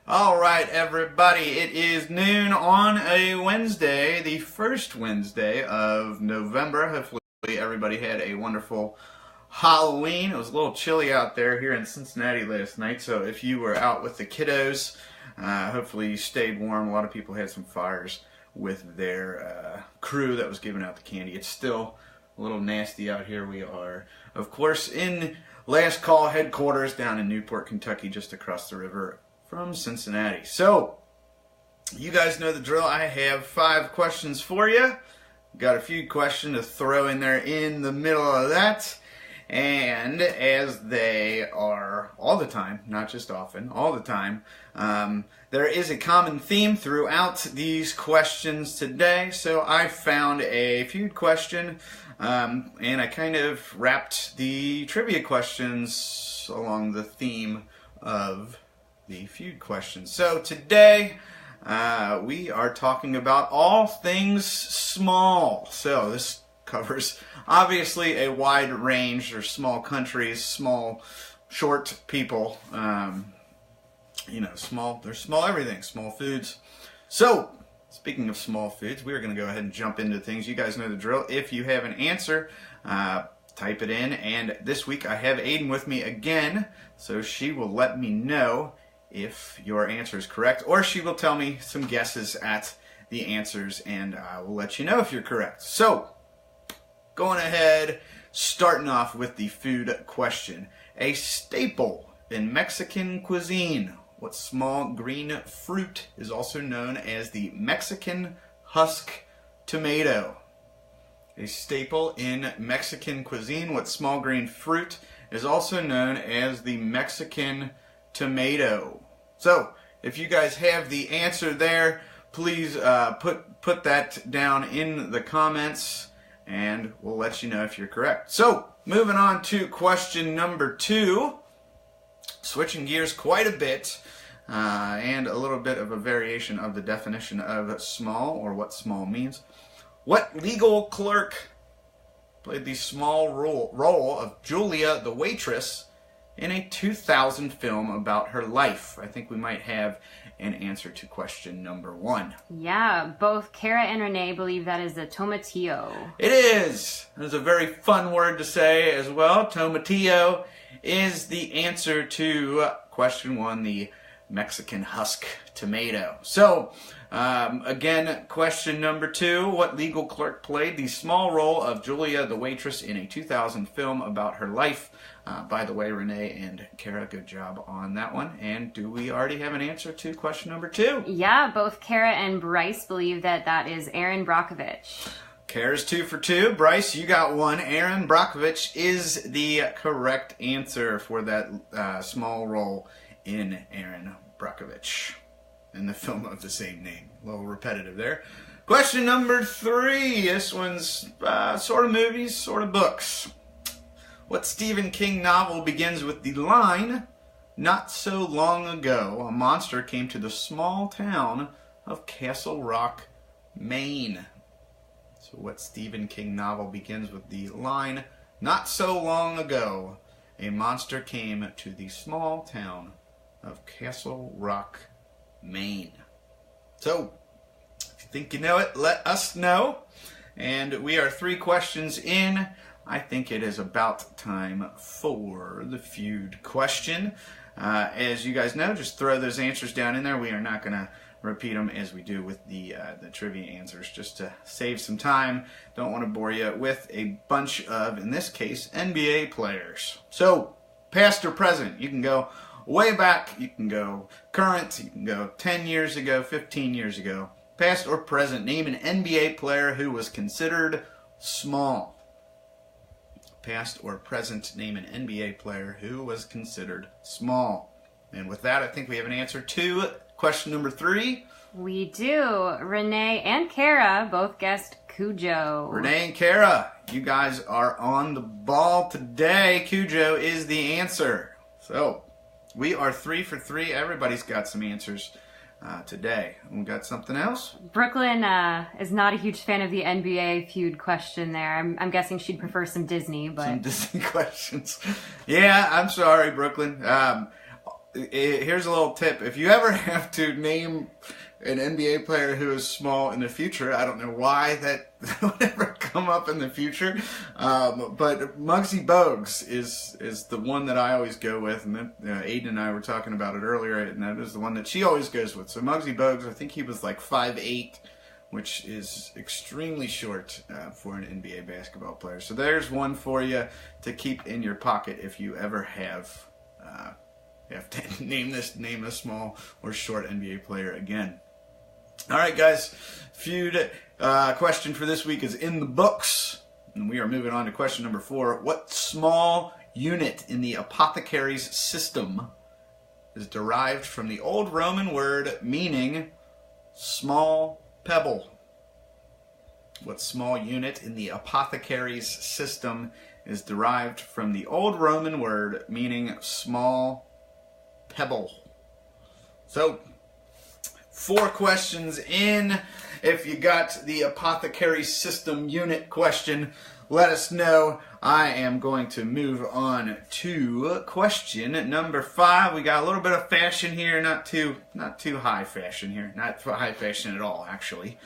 All right, everybody, it is noon on a Wednesday, the first Wednesday of November. Hopefully everybody had a wonderful Halloween. It was a little chilly out there here in Cincinnati last night, so if you were out with the kiddos, hopefully you stayed warm. A lot of people had some fires with their crew that was giving out the candy. It's still a little nasty out here. We are, of course, in Last Call headquarters down in Newport, Kentucky, just across the river from Cincinnati. So, you guys know the drill. I have 5 questions for you. Got a few questions to throw in there in the middle of that. And as they are all the time, not just often, all the time, there is a common theme throughout these questions today. So I found a feud question, and I kind of wrapped the trivia questions along the theme of the feud questions. So today we are talking about all things small. So this covers obviously a wide range. There's small countries, small, short people, small. There's small everything, small foods. So speaking of small foods, we are going to go ahead and jump into things. You guys know the drill. If you have an answer, type it in. And this week I have Aiden with me again, so she will let me know if your answer is correct, or she will tell me some guesses at the answers, and I will let you know if you're correct. So, going ahead, starting off with the food question. A staple in Mexican cuisine. What small green fruit is also known as the Mexican husk tomato? A staple in Mexican cuisine. What small green fruit is also known as the Mexican tomato? So, if you guys have the answer there, please put that down in the comments, and we'll let you know if you're correct. So, moving on to question number 2. Switching gears quite a bit, and a little bit of a variation of the definition of small, or what small means. What legal clerk played the small role of Julia the waitress in a 2000 film about her life? I think we might have an answer to question number 1. Yeah, both Kara and Renee believe that is the tomatillo. It is! It's a very fun word to say as well. Tomatillo is the answer to question 1, the Mexican husk tomato. So, again, question number 2. What legal clerk played the small role of Julia the waitress in a 2000 film about her life? By the way, Renee and Kara, good job on that one. And do we already have an answer to question number 2? Yeah, both Kara and Bryce believe that is Erin Brockovich. Kara's 2 for 2. Bryce, you got 1. Erin Brockovich is the correct answer for that small role in Erin Brockovich in the film of the same name. A little repetitive there. Question number 3. This one's sort of movies, sort of books. What Stephen King novel begins with the line, "Not so long ago, a monster came to the small town of Castle Rock, Maine"? So what Stephen King novel begins with the line, "Not so long ago, a monster came to the small town of Castle Rock, Maine"? So, if you think you know it, let us know. And we are 3 questions in. I think it is about time for the feud question. As you guys know, just throw those answers down in there. We are not going to repeat them as we do with the trivia answers, just to save some time. Don't want to bore you with a bunch of, in this case, NBA players. So, past or present, you can go way back, you can go current, you can go 10 years ago, 15 years ago. Past or present, name an NBA player who was considered small. Past or present, name an NBA player who was considered small. And with that, I think we have an answer to question number 3. We do. Renee and Kara both guessed Cujo. Renee and Kara, you guys are on the ball today. Cujo is the answer. So, we are 3 for 3. Everybody's got some answers today. We got something else? Brooklyn is not a huge fan of the NBA feud question there. I'm guessing she'd prefer some Disney, but... Some Disney questions. Yeah, I'm sorry, Brooklyn. here's a little tip. If you ever have to name an NBA player who is small in the future, I don't know why that would ever come up in the future, but Muggsy Bogues is the one that I always go with, and that, Aiden and I were talking about it earlier, and that is the one that she always goes with. So Muggsy Bogues, I think he was like 5'8", which is extremely short for an NBA basketball player. So there's one for you to keep in your pocket if you ever have to name a small or short NBA player again. All right, guys. Feud question for this week is in the books. And we are moving on to question number 4. What small unit in the apothecary's system is derived from the old Roman word meaning small pebble? What small unit in the apothecary's system is derived from the old Roman word meaning small pebble? So, 4 questions in. If you got the apothecary system unit question, let us know. I am going to move on to question number 5. We got a little bit of fashion here, not too high fashion here, not high fashion at all, actually.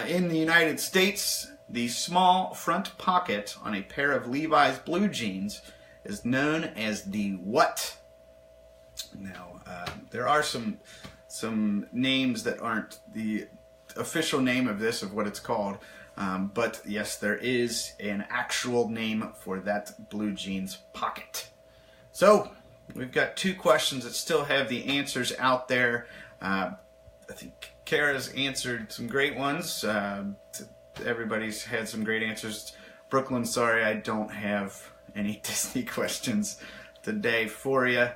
In the United States, the small front pocket on a pair of Levi's blue jeans is known as the what? Now, there are some names that aren't the official name of this, of what it's called. But yes, there is an actual name for that blue jeans pocket. So, we've got 2 questions that still have the answers out there. I think Kara's answered some great ones. Everybody's had some great answers. Brooklyn, sorry I don't have any Disney questions today for you.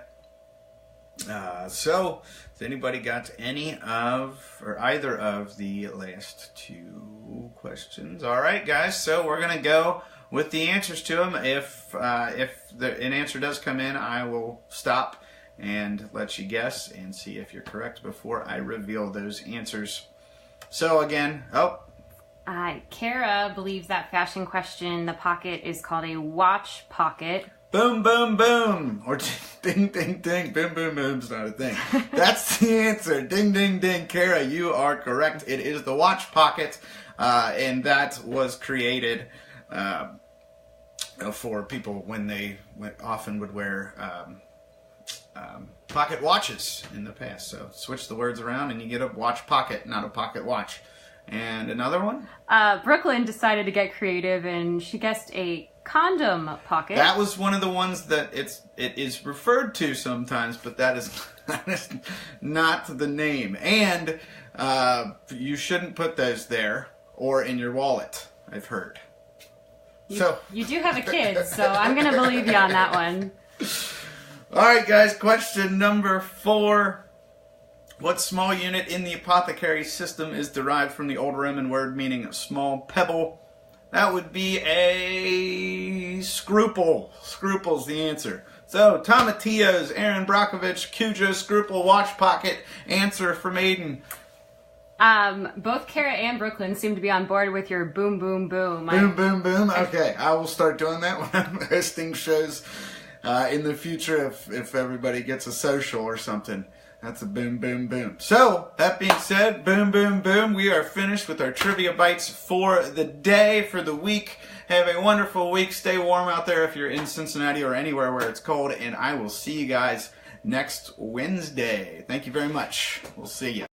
So, has anybody got any of, or either of the last 2 questions? All right, guys, so we're going to go with the answers to them. If an answer does come in, I will stop and let you guess and see if you're correct before I reveal those answers. So, again, Kara believes that fashion question, the pocket is called a watch pocket. Boom, boom, boom. Or ding, ding, ding. Boom, boom, boom's not a thing. That's the answer. Ding, ding, ding. Kara, you are correct. It is the watch pocket, and that was created for people when they often would wear pocket watches in the past. So switch the words around and you get a watch pocket, not a pocket watch. And another one? Brooklyn decided to get creative, and she guessed a condom pocket. That was one of the ones that it is referred to sometimes, but that is not the name. And you shouldn't put those there or in your wallet, I've heard. You do have a kid, so I'm going to believe you on that one. All right, guys, question number 4. What small unit in the apothecary system is derived from the old Roman word meaning small pebble? That would be a scruple. Scruple's the answer. So, Tomatillos, Aaron Brockovich, Cujo, Scruple, Watch Pocket. Answer from Aiden. Both Kara and Brooklyn seem to be on board with your boom, boom, boom. Boom, boom, boom. Okay, I will start doing that when I'm hosting shows in the future if everybody gets a social or something. That's a boom, boom, boom. So, that being said, boom, boom, boom. We are finished with our Trivia Bites for the day, for the week. Have a wonderful week. Stay warm out there if you're in Cincinnati or anywhere where it's cold. And I will see you guys next Wednesday. Thank you very much. We'll see you.